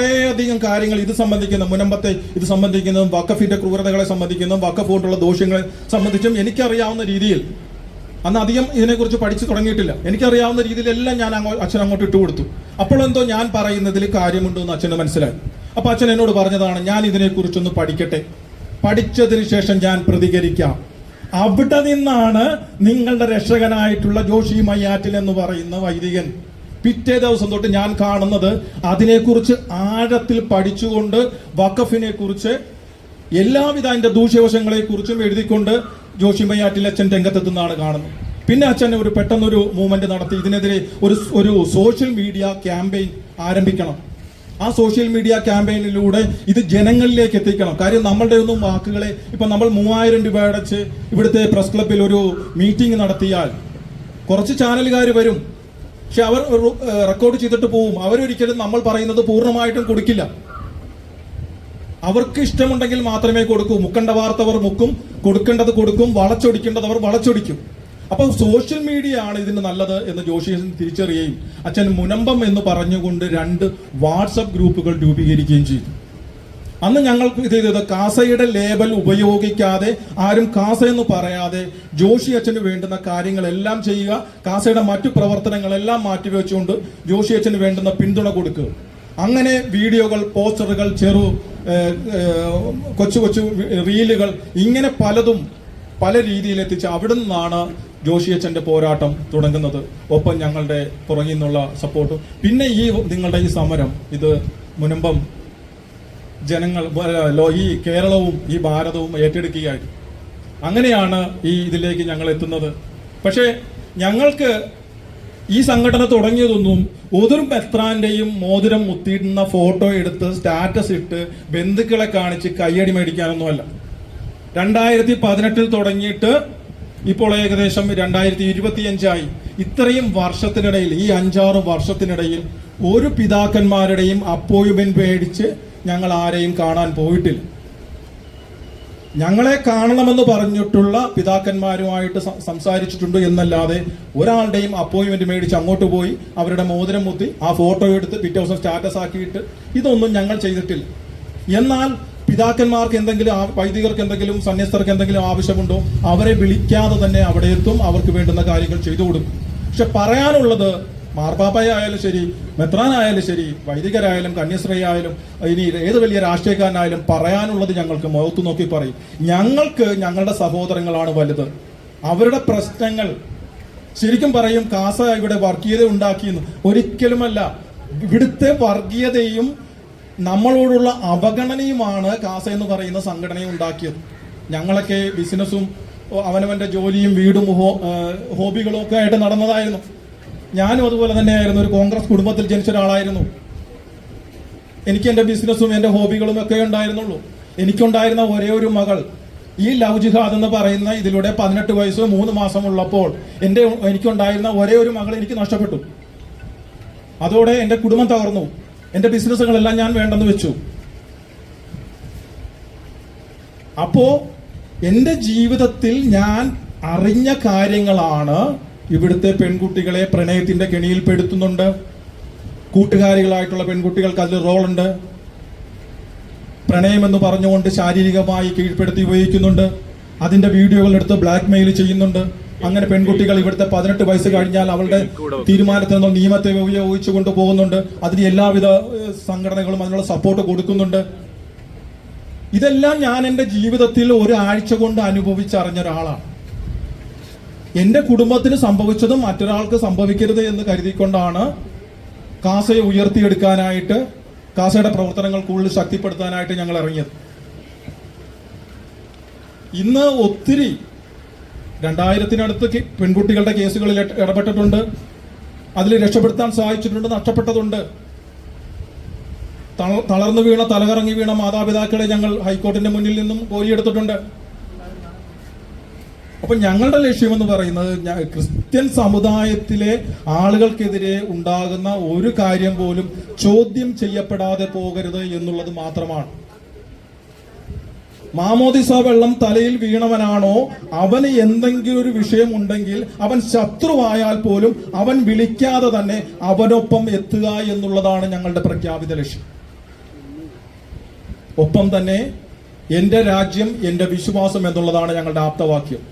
കുറേയധികം കാര്യങ്ങൾ ഇത് സംബന്ധിക്കുന്ന മുനമ്പത്തെ ഇത് സംബന്ധിക്കുന്നതും വഖഫിന്റെ ക്രൂരതകളെ സംബന്ധിക്കുന്നതും വഖഫ് കൊണ്ടുള്ള ദോഷങ്ങളെ സംബന്ധിച്ചും എനിക്കറിയാവുന്ന രീതിയിൽ, അന്ന് അധികം ഇതിനെക്കുറിച്ച് പഠിച്ചു തുടങ്ങിയിട്ടില്ല, എനിക്കറിയാവുന്ന രീതിയിലെല്ലാം ഞാൻ അച്ഛൻ അങ്ങോട്ട് ഇട്ടുകൊടുത്തു. അപ്പോഴെന്തോ ഞാൻ പറയുന്നതിൽ കാര്യമുണ്ടെന്ന് അച്ഛന് മനസ്സിലായി. അപ്പൊ അച്ഛൻ എന്നോട് പറഞ്ഞതാണ്, ഞാൻ ഇതിനെക്കുറിച്ചൊന്ന് പഠിക്കട്ടെ, പഠിച്ചതിന് ശേഷം ഞാൻ പ്രതികരിക്കാം. അവിടെ നിന്നാണ് നിങ്ങളുടെ രക്ഷകനായിട്ടുള്ള ജോഷി മയ്യാറ്റിൽ എന്ന് പറയുന്ന വൈദികൻ പിറ്റേ ദിവസം തൊട്ട് ഞാൻ കാണുന്നത് അതിനെക്കുറിച്ച് ആഴത്തിൽ പഠിച്ചുകൊണ്ട് വഖഫിനെ കുറിച്ച് എല്ലാവിധ അതിന്റെ ദൂഷ്യവശങ്ങളെ കുറിച്ചും എഴുതിക്കൊണ്ട് ജോഷി മയ്യാറ്റിൽ അച്ഛൻ രംഗത്തെത്തുന്നതാണ് കാണുന്നത്. പിന്നെ അച്ഛൻ ഒരു പെട്ടെന്നൊരു മൂവ്മെന്റ് നടത്തി, ഇതിനെതിരെ ഒരു സോഷ്യൽ മീഡിയ ക്യാമ്പയിൻ ആരംഭിക്കണം. ആ സോഷ്യൽ മീഡിയ ക്യാമ്പയിനിലൂടെ ഇത് ജനങ്ങളിലേക്ക് എത്തിക്കണം. കാര്യം നമ്മളുടെ ഒന്നും വാക്കുകളെ, ഇപ്പൊ നമ്മൾ 3000 രൂപ അടച്ച് ഇവിടുത്തെ പ്രസ് ക്ലബിൽ ഒരു മീറ്റിംഗ് നടത്തിയാൽ കുറച്ച് ചാനലുകാർ വരും, പക്ഷെ അവർ റെക്കോർഡ് ചെയ്തിട്ട് പോവും. അവരൊരിക്കലും നമ്മൾ പറയുന്നത് പൂർണ്ണമായിട്ടും കൊടുക്കില്ല. അവർക്ക് ഇഷ്ടമുണ്ടെങ്കിൽ മാത്രമേ കൊടുക്കൂ. മുക്കേണ്ട വാർത്ത അവർ മുക്കും, കൊടുക്കേണ്ടത് കൊടുക്കും, വളച്ചൊടിക്കേണ്ടത് അവർ വളച്ചൊടിക്കും. അപ്പൊ സോഷ്യൽ മീഡിയ ആണ് ഇതിന് നല്ലത് എന്ന് ജോഷി തിരിച്ചറിയുകയും അച്ഛൻ മുനമ്പം എന്ന് പറഞ്ഞുകൊണ്ട് 2 വാട്സപ്പ് ഗ്രൂപ്പുകൾ രൂപീകരിക്കുകയും ചെയ്തു. അന്ന് ഞങ്ങൾക്ക് ഇത് ചെയ്തത് കാസയുടെ ലേബൽ ഉപയോഗിക്കാതെ, ആരും കാസ എന്ന് പറയാതെ ജോഷി അച്ഛന് വേണ്ടുന്ന കാര്യങ്ങളെല്ലാം ചെയ്യുക, കാസയുടെ മറ്റു പ്രവർത്തനങ്ങളെല്ലാം മാറ്റിവെച്ചുകൊണ്ട് ജോഷി അച്ഛന് വേണ്ടുന്ന പിന്തുണ കൊടുക്കുക. അങ്ങനെ വീഡിയോകൾ, പോസ്റ്ററുകൾ, കൊച്ചു കൊച്ചു റീലുകൾ, ഇങ്ങനെ പലതും പല രീതിയിൽ എത്തിച്ച് അവിടെ നിന്നാണ് ജോഷി അച്ഛന്റെ പോരാട്ടം തുടങ്ങുന്നത്. ഒപ്പം ഞങ്ങളുടെ പുറകിൽ നിന്നുള്ള സപ്പോർട്ടും. പിന്നെ നിങ്ങളുടെ ഈ സമരം, ഇത് മുനമ്പം ജനങ്ങൾ, ഈ കേരളവും ഈ ഭാരതവും ഏറ്റെടുക്കുകയായിരുന്നു. അങ്ങനെയാണ് ഇതിലേക്ക് ഞങ്ങൾ എത്തുന്നത്. പക്ഷേ ഞങ്ങൾക്ക് ഈ സംഘടന തുടങ്ങിയതൊന്നും ഒരു മെത്രാന്റെയും മോതിരം മുത്തിയിടുന്ന ഫോട്ടോ എടുത്ത് സ്റ്റാറ്റസ് ഇട്ട് ബന്ധുക്കളെ കാണിച്ച് കയ്യടി മേടിക്കാനൊന്നുമല്ല. 2018 തുടങ്ങിയിട്ട് ഇപ്പോൾ ഏകദേശം 2025 ഇത്രയും വർഷത്തിനിടയിൽ, ഈ 5-6 വർഷത്തിനിടയിൽ ഒരു പിതാക്കന്മാരുടെയും അപ്പോയിന്റ്മെന്റ് മേടിച്ച് ഞങ്ങൾ ആരെയും കാണാൻ പോയിട്ടില്ല. ഞങ്ങളെ കാണണമെന്ന് പറഞ്ഞിട്ടുള്ള പിതാക്കന്മാരുമായിട്ട് സംസാരിച്ചിട്ടുണ്ട് എന്നല്ലാതെ ഒരാളുടെയും അപ്പോയിന്റ്മെന്റ് മേടിച്ച് അങ്ങോട്ട് പോയി അവരുടെ മോതിരം മുത്തി ആ ഫോട്ടോ എടുത്ത് പിറ്റേ ദിവസം സ്റ്റാറ്റസ് ആക്കിയിട്ട് ഇതൊന്നും ഞങ്ങൾ ചെയ്തിട്ടില്ല. എന്നാൽ പിതാക്കന്മാർക്ക് എന്തെങ്കിലും, വൈദികർക്ക് എന്തെങ്കിലും, സന്യസ്തർക്ക് എന്തെങ്കിലും ആവശ്യമുണ്ടോ, അവരെ വിളിക്കാതെ തന്നെ അവിടെ എത്തും, അവർക്ക് വേണ്ടുന്ന കാര്യങ്ങൾ ചെയ്തു കൊടുക്കും. പക്ഷെ പറയാനുള്ളത്, മാർപ്പാപ്പയായാലും ശരി, മെത്രാനായാലും ശരി, വൈദികരായാലും കന്യാസ്ത്രീയായാലും ഇനി ഏത് വലിയ രാഷ്ട്രീയക്കാരനായാലും പറയാനുള്ളത് ഞങ്ങൾക്ക് മുഖത്ത് നോക്കി പറയും. ഞങ്ങൾക്ക് ഞങ്ങളുടെ സഹോദരങ്ങളാണ് വലുത്. അവരുടെ പ്രശ്നങ്ങൾ ശരിക്കും പറയും കാസ ഇവിടെ വർഗീയത ഉണ്ടാക്കിയെന്ന്. ഒരിക്കലുമല്ല. ഇവിടുത്തെ വർഗീയതയും നമ്മളോടുള്ള അവഗണനയുമാണ് കാസ എന്ന് പറയുന്ന സംഘടനയെ ഉണ്ടാക്കിയത്. ഞങ്ങളൊക്കെ ബിസിനസ്സും അവനവന്റെ ജോലിയും വീടും ഹോബികളും ഒക്കെ ആയിട്ട് നടന്നതായിരുന്നു. ഞാനും അതുപോലെ തന്നെയായിരുന്നു. ഒരു കോൺഗ്രസ് കുടുംബത്തിൽ ജനിച്ച ഒരാളായിരുന്നു. എനിക്ക് എന്റെ ബിസിനസ്സും എന്റെ ഹോബികളും ഒക്കെ ഉണ്ടായിരുന്നുള്ളൂ. എനിക്കുണ്ടായിരുന്ന ഒരേ ഒരു മകൾ ഈ ലവ് ജിഹാദ് എന്ന് പറയുന്ന ഇതിലൂടെ 18 വയസ്സ് 3 മാസമുള്ളപ്പോൾ എനിക്കുണ്ടായിരുന്ന ഒരേ ഒരു മകൾ എനിക്ക് നഷ്ടപ്പെട്ടു. അതോടെ എന്റെ കുടുംബം തകർന്നു. എന്റെ ബിസിനസ്സുകളെല്ലാം ഞാൻ വേണ്ടെന്ന് വെച്ചു. അപ്പോ എന്റെ ജീവിതത്തിൽ ഞാൻ അറിഞ്ഞ കാര്യങ്ങളാണ് ഇവിടുത്തെ പെൺകുട്ടികളെ പ്രണയത്തിന്റെ കെണിയിൽ പെടുത്തുന്നുണ്ട്. കൂട്ടുകാരികളായിട്ടുള്ള പെൺകുട്ടികൾക്ക് അതിൽ റോളുണ്ട്. പ്രണയമെന്ന് പറഞ്ഞുകൊണ്ട് ശാരീരികമായി കീഴ്പ്പെടുത്തി ഉപയോഗിക്കുന്നുണ്ട്. അതിന്റെ വീഡിയോകൾ എടുത്ത് ബ്ലാക്ക് മെയിൽ ചെയ്യുന്നുണ്ട്. അങ്ങനെ പെൺകുട്ടികൾ ഇവിടുത്തെ 18 വയസ്സ് കഴിഞ്ഞാൽ അവളുടെ തീരുമാനത്തിൽ നിന്നും നിയമത്തെ ഉപയോഗിച്ചു കൊണ്ടുപോകുന്നുണ്ട്. അതിന് എല്ലാവിധ സംഘടനകളും അതിനുള്ള സപ്പോർട്ട് കൊടുക്കുന്നുണ്ട്. ഇതെല്ലാം ഞാൻ എന്റെ ജീവിതത്തിൽ ഒരാഴ്ച കൊണ്ട് അനുഭവിച്ചറിഞ്ഞ ഒരാളാണ്. എന്റെ കുടുംബത്തിന് സംഭവിച്ചതും മറ്റൊരാൾക്ക് സംഭവിക്കരുത് എന്ന് കരുതിക്കൊണ്ടാണ് കാസയെ ഉയർത്തിയെടുക്കാനായിട്ട്, കാസയുടെ പ്രവർത്തനങ്ങൾ കൂടുതൽ ശക്തിപ്പെടുത്താനായിട്ട് ഞങ്ങൾ ഇറങ്ങിയത്. ഇന്ന് ഒത്തിരി 2000-നടുത്ത് പെൺകുട്ടികളുടെ കേസുകളിൽ ഇടപെട്ടിട്ടുണ്ട്. അതിൽ രക്ഷപ്പെടുത്താൻ സഹായിച്ചിട്ടുണ്ട്, നഷ്ടപ്പെട്ടതുണ്ട്. തളർന്നു വീണ, തലകറങ്ങി വീണ മാതാപിതാക്കളെ ഞങ്ങൾ ഹൈക്കോടതിന്റെ മുന്നിൽ നിന്നും കോരിയെടുത്തിട്ടുണ്ട്. അപ്പൊ ഞങ്ങളുടെ ലക്ഷ്യമെന്ന് പറയുന്നത് ക്രിസ്ത്യൻ സമുദായത്തിലെ ആളുകൾക്കെതിരെ ഉണ്ടാകുന്ന ഒരു കാര്യം പോലും ചോദ്യം ചെയ്യപ്പെടാതെ പോകരുത് എന്നുള്ളത് മാത്രമാണ്. മാമോദിസ വെള്ളം തലയിൽ വീണവനാണോ, അവന് എന്തെങ്കിലും ഒരു വിഷയം ഉണ്ടെങ്കിൽ അവൻ ശത്രുവായാൽ പോലും അവൻ വിളിക്കാതെ തന്നെ അവനൊപ്പം എത്തുക എന്നുള്ളതാണ് ഞങ്ങളുടെ പ്രഖ്യാപിത ലക്ഷ്യം. ഒപ്പം തന്നെ എൻ്റെ രാജ്യം എൻ്റെ വിശ്വാസം എന്നുള്ളതാണ് ഞങ്ങളുടെ ആപ്തവാക്യം.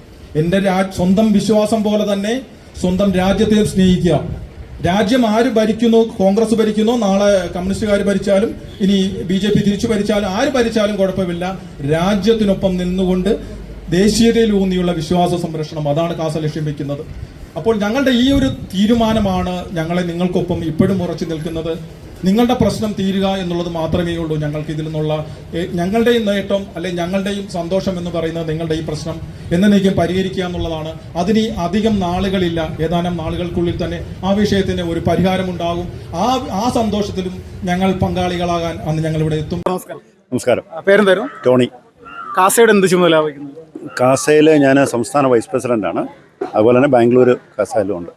എൻ്റെ സ്വന്തം വിശ്വാസം പോലെ തന്നെ സ്വന്തം രാജ്യത്തെ സ്നേഹിക്കുക. രാജ്യം ആര് ഭരിക്കുന്നു, കോൺഗ്രസ് ഭരിക്കുന്നു, നാളെ കമ്മ്യൂണിസ്റ്റുകാർ ഭരിച്ചാലും ഇനി BJP തിരിച്ചു ഭരിച്ചാലും ആര് ഭരിച്ചാലും കുഴപ്പമില്ല, രാജ്യത്തിനൊപ്പം നിന്നുകൊണ്ട് ദേശീയതയിലൂന്നിയുള്ള വിശ്വാസ സംരക്ഷണം, അതാണ് കാസ ലക്ഷ്യം വെക്കുന്നത്. അപ്പോൾ ഞങ്ങളുടെ ഈ ഒരു തീരുമാനമാണ് ഞങ്ങളെ നിങ്ങൾക്കൊപ്പം ഇപ്പോഴും ഉറച്ചു നിൽക്കുന്നത്. നിങ്ങളുടെ പ്രശ്നം തീരുക എന്നുള്ളത് മാത്രമേ ഉള്ളൂ ഞങ്ങൾക്ക് ഇതിൽ നിന്നുള്ള ഞങ്ങളുടെയും നേട്ടം, അല്ലെങ്കിൽ ഞങ്ങളുടെയും സന്തോഷം എന്ന് പറയുന്നത് നിങ്ങളുടെ ഈ പ്രശ്നം എന്നേക്കും പരിഹരിക്കുക എന്നുള്ളതാണ്. അതിന് അധികം നാളുകളില്ല, ഏതാനും നാളുകൾക്കുള്ളിൽ തന്നെ ആ വിഷയത്തിന് ഒരു പരിഹാരമുണ്ടാകും. ആ സന്തോഷത്തിലും ഞങ്ങൾ പങ്കാളികളാകാൻ അന്ന് ഞങ്ങൾ ഇവിടെ എത്തും. നമസ്കാരം. പേരെന്തായിരുന്നു? ടോണി. കാസയുടെ എന്ത് ചുമതല വഹിക്കുന്നത്? കാസയിൽ ഞാൻ സംസ്ഥാന വൈസ് പ്രസിഡന്റാണ്. അതുപോലെ തന്നെ ബാംഗ്ലൂർ കാസയിലും ഉണ്ട്.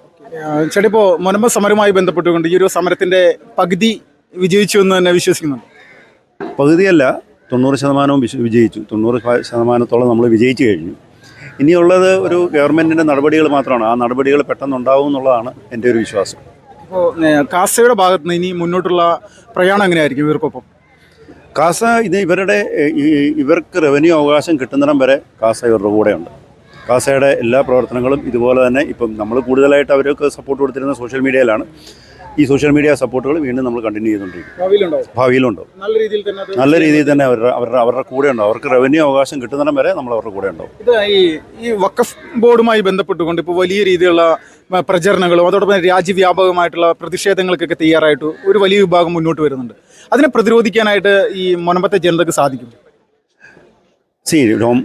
ചേട്ടാ, ഇപ്പോൾ മുനമ്പ് സമരവുമായി ബന്ധപ്പെട്ടുകൊണ്ട് ഈ ഒരു സമരത്തിന്റെ പകുതി വിജയിച്ചു എന്ന് തന്നെ വിശ്വസിക്കുന്നുണ്ട്? പകുതിയല്ല, 90% വിജയിച്ചു. 90% നമ്മൾ വിജയിച്ചു കഴിഞ്ഞു. ഇനിയുള്ളത് ഒരു ഗവൺമെൻറ്റിൻ്റെ നടപടികൾ മാത്രമാണ്. ആ നടപടികൾ പെട്ടെന്നുണ്ടാവും എന്നുള്ളതാണ് എൻ്റെ ഒരു വിശ്വാസം. ഇപ്പോൾ കാസയുടെ ഭാഗത്ത് നിന്ന് ഇനി മുന്നോട്ടുള്ള പ്രയാണം എങ്ങനെയായിരിക്കും ഇവർക്കൊപ്പം? കാസ ഇവർക്ക് റവന്യൂ അവകാശം കിട്ടുന്നിടം വരെ കാസ ഇവരുടെ കൂടെയുണ്ട്. കാസയുടെ എല്ലാ പ്രവർത്തനങ്ങളും ഇതുപോലെ തന്നെ ഇപ്പം നമ്മൾ കൂടുതലായിട്ട് അവർക്ക് സപ്പോർട്ട് കൊടുത്തിരുന്ന സോഷ്യൽ മീഡിയയിലാണ്. ഈ സോഷ്യൽ മീഡിയ സപ്പോർട്ടുകൾ വീണ്ടും നമ്മൾ കണ്ടിന്യൂ ചെയ്തുകൊണ്ടിരിക്കും. ഭാവിയിലുണ്ടോ? നല്ല രീതിയിൽ തന്നെ അവരുടെ കൂടെ ഉണ്ടാവും. അവർക്ക് റവന്യൂ അവകാശം കിട്ടുന്നിടം വരെ നമ്മൾ അവരുടെ കൂടെ ഉണ്ടാവും. ഇത് ഈ വഖഫ് ബോർഡുമായി ബന്ധപ്പെട്ടുകൊണ്ട് ഇപ്പോൾ വലിയ രീതിയിലുള്ള പ്രചരണങ്ങളും അതോടൊപ്പം രാജ്യവ്യാപകമായിട്ടുള്ള പ്രതിഷേധങ്ങൾക്കൊക്കെ തയ്യാറായിട്ട് ഒരു വലിയ വിഭാഗം മുന്നോട്ട് വരുന്നുണ്ട്. അതിനെ പ്രതിരോധിക്കാനായിട്ട് ഈ മുനമ്പത്തെ ജനതയ്ക്ക് സാധിക്കും?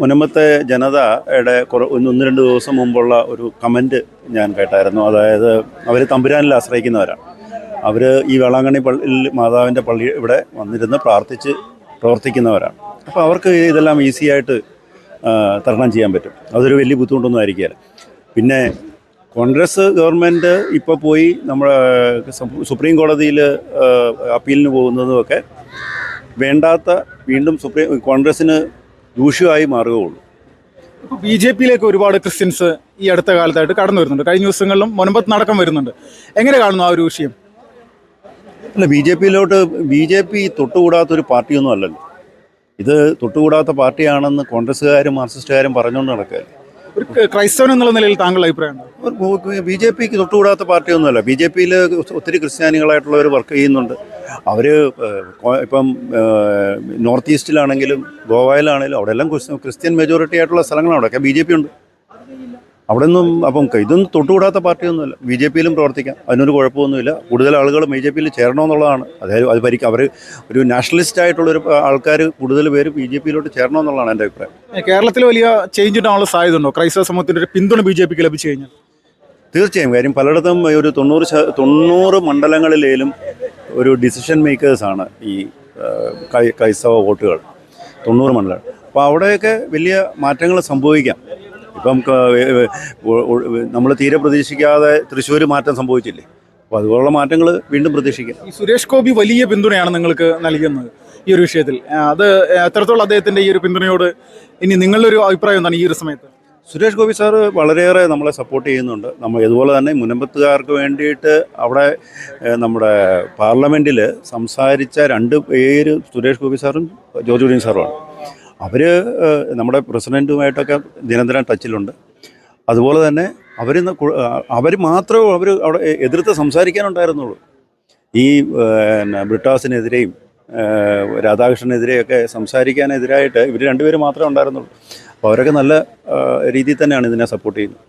മുനമ്പത്തെ ജനതയുടെ 1-2 ദിവസം മുമ്പുള്ള ഒരു കമൻറ്റ് ഞാൻ കേട്ടായിരുന്നു. അതായത് അവർ തമ്പുരാനിൽ ആശ്രയിക്കുന്നവരാണ്. അവർ ഈ വേളാങ്കണ്ണി മാതാവിൻ്റെ പള്ളി ഇവിടെ വന്നിരുന്ന് പ്രാർത്ഥിച്ച് പ്രവർത്തിക്കുന്നവരാണ്. അപ്പോൾ അവർക്ക് ഇതെല്ലാം ഈസിയായിട്ട് തരണം ചെയ്യാൻ പറ്റും. അതൊരു വലിയ ബുദ്ധിമുട്ടൊന്നും ആയിരിക്കില്ല. പിന്നെ കോൺഗ്രസ് ഗവൺമെൻറ് ഇപ്പോൾ പോയി നമ്മുടെ സുപ്രീം കോടതിയിൽ അപ്പീലിന് പോകുന്നതുമൊക്കെ വേണ്ടാത്ത വീണ്ടും കോൺഗ്രസ്സിന് ദൂഷ്യമായി മാറുകയുള്ളൂ. ഇപ്പോൾ BJPയിലേക്ക് ഒരുപാട് ക്രിസ്ത്യൻസ് ഈ അടുത്ത കാലത്തായിട്ട് കടന്നു വരുന്നുണ്ട്. കഴിഞ്ഞ ദിവസങ്ങളിലും മുനമ്പത്ത് നടക്കം വരുന്നുണ്ട്. എങ്ങനെ കാണുന്നു ആ ഒരു വിഷയം? അല്ല, BJP തൊട്ടുകൂടാത്തൊരു പാർട്ടിയൊന്നും അല്ലല്ലോ. ഇത് തൊട്ടുകൂടാത്ത പാർട്ടിയാണെന്ന് കോൺഗ്രസ്സുകാരും മാർക്സിസ്റ്റുകാരും പറഞ്ഞുകൊണ്ട് നടക്കുകയല്ലേ. ഒരു ക്രൈസ്തവൻ എന്നുള്ള നിലയിൽ താങ്കളുടെ അഭിപ്രായം? BJPക്ക് തൊട്ടുകൂടാത്ത പാർട്ടിയൊന്നുമല്ല. BJPയിൽ ഒത്തിരി ക്രിസ്ത്യാനികളായിട്ടുള്ളവർ വർക്ക് ചെയ്യുന്നുണ്ട്. അവർ ഇപ്പം നോർത്ത് ഈസ്റ്റിലാണെങ്കിലും ഗോവയിലാണെങ്കിലും അവിടെ എല്ലാം ക്രിസ്ത്യൻ മെജോറിറ്റി ആയിട്ടുള്ള സ്ഥലങ്ങളാണ്. അവിടെയൊക്കെ BJP ഉണ്ട്. അവിടെ നിന്നും അപ്പം ഇതൊന്നും തൊട്ടുകൂടാത്ത പാർട്ടിയൊന്നുമല്ല. BJPയിലും പ്രവർത്തിക്കാം, അതിനൊരു കുഴപ്പമൊന്നുമില്ല. കൂടുതൽ ആളുകൾ BJPയിൽ ചേരണമെന്നുള്ളതാണ്. അതായത് അവർ ഒരു നാഷണലിസ്റ്റ് ആയിട്ടുള്ളൊരു ആൾക്കാർ കൂടുതൽ പേര് BJPയിലോട്ട് ചേരണമെന്നുള്ളതാണ് എൻ്റെ അഭിപ്രായം. കേരളത്തിൽ വലിയ ചേഞ്ച് ഉണ്ടാകാനുള്ള സാധ്യത ഉണ്ടോ ക്രൈസ്തവ സമൂഹത്തിൻ്റെ ഒരു പിന്തുണ BJPക്ക് ലഭിച്ചു കഴിഞ്ഞാൽ? തീർച്ചയായും. കാര്യം പലയിടത്തും ഒരു 90 മണ്ഡലങ്ങളിലേലും ഒരു ഡിസിഷൻ മേക്കേഴ്സാണ് ഈ ക്രൈസ്തവ വോട്ടുകൾ. 90 മണ്ഡലം. അപ്പോൾ അവിടെയൊക്കെ വലിയ മാറ്റങ്ങൾ സംഭവിക്കാം. ഇപ്പം നമ്മൾ തീരെ പ്രതീക്ഷിക്കാതെ തൃശ്ശൂർ മാറ്റം സംഭവിച്ചില്ലേ. അപ്പോൾ അതുപോലുള്ള മാറ്റങ്ങൾ വീണ്ടും പ്രതീക്ഷിക്കാം. ഈ സുരേഷ് ഗോപി വലിയ പിന്തുണയാണ് നിങ്ങൾക്ക് നൽകുന്നത് ഈ ഒരു വിഷയത്തിൽ. അത് എത്രത്തോളം അദ്ദേഹത്തിൻ്റെ ഈ ഒരു പിന്തുണയോട് ഇനി നിങ്ങളുടെ ഒരു അഭിപ്രായം എന്താണ് ഈ ഒരു സമയത്ത്? സുരേഷ് ഗോപി സാറ് വളരെയേറെ നമ്മളെ സപ്പോർട്ട് ചെയ്യുന്നുണ്ട്. നമ്മൾ ഇതുപോലെ തന്നെ മുനമ്പത്തുകാർക്ക് വേണ്ടിയിട്ട് അവിടെ നമ്മുടെ പാർലമെൻറ്റിൽ സംസാരിച്ച 2 പേര് സുരേഷ് ഗോപി സാറും ജോർജ് കുര്യൻ സാറുമാണ്. അവർ നമ്മുടെ പ്രസിഡൻറ്റുമായിട്ടൊക്കെ നിരന്തരം ടച്ചിലുണ്ട്. അതുപോലെ തന്നെ അവർ മാത്രമേ അവിടെ എതിർത്ത് സംസാരിക്കാനുണ്ടായിരുന്നുള്ളൂ. ഈ ബ്രിട്ടാസിനെതിരെയും രാധാകൃഷ്ണനെതിരെയൊക്കെ സംസാരിക്കാനെതിരായിട്ട് ഇവർ 2 പേര് മാത്രമേ ഉണ്ടായിരുന്നുള്ളൂ. അപ്പോൾ അവരൊക്കെ നല്ല രീതിയിൽ തന്നെയാണ് ഇതിനെ സപ്പോർട്ട് ചെയ്യുന്നത്.